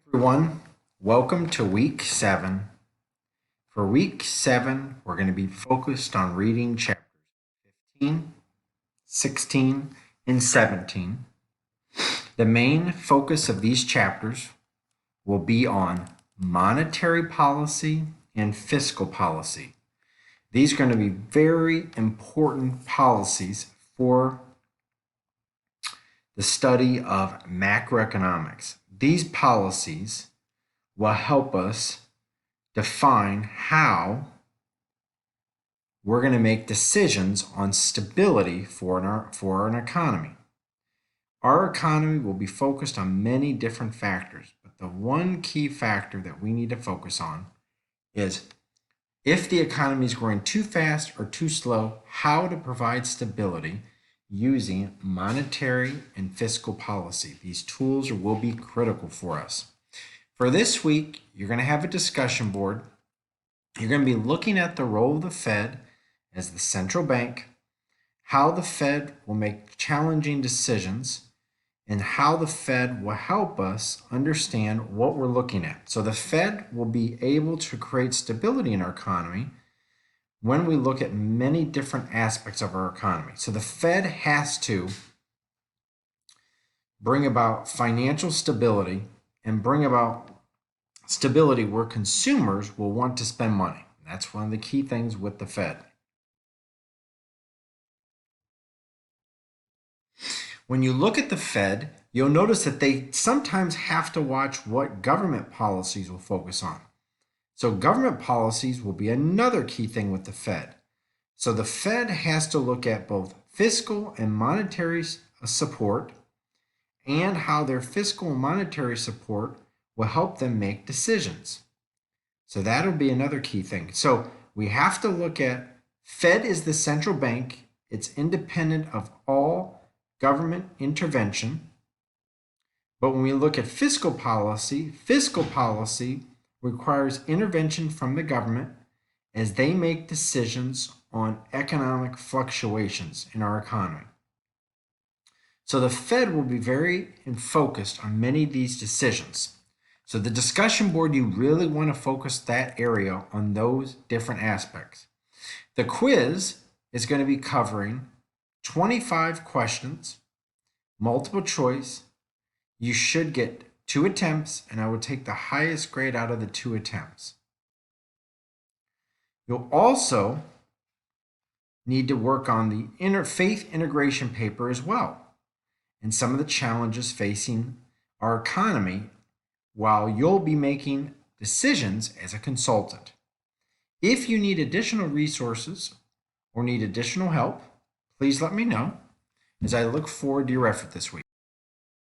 Everyone, welcome to week 7. For week 7, we're going to be focused on reading chapters 15, 16, and 17. The main focus of these chapters will be on monetary policy and fiscal policy. These are going to be very important policies for the study of macroeconomics. These policies will help us define how we're going to make decisions on stability for an economy. Our economy will be focused on many different factors, but the one key factor that we need to focus on is if the economy is growing too fast or too slow, how to provide stability using monetary and fiscal policy. These tools will be critical for us. For this week, you're going to have a discussion board. You're going to be looking at the role of the Fed as the central bank, how the Fed will make challenging decisions, and how the Fed will help us understand what we're looking at. So the Fed will be able to create stability in our economy when we look at many different aspects of our economy. So the Fed has to bring about financial stability and bring about stability where consumers will want to spend money. That's one of the key things with the Fed. When you look at the Fed, you'll notice that they sometimes have to watch what government policies will focus on. So government policies will be another key thing with the Fed. So the Fed has to look at both fiscal and monetary support and how their fiscal and monetary support will help them make decisions. So that'll be another key thing. So we have to look at Fed is the central bank. It's independent of all government intervention. But when we look at fiscal policy requires intervention from the government as they make decisions on economic fluctuations in our economy. So the Fed will be very focused on many of these decisions. So the discussion board, you really want to focus that area on those different aspects. The quiz is going to be covering 25 questions, multiple choice. You should get 2 attempts, and I would take the highest grade out of the 2 attempts. You'll also need to work on the interfaith integration paper as well, and some of the challenges facing our economy while you'll be making decisions as a consultant. If you need additional resources or need additional help, please let me know as I look forward to your effort this week.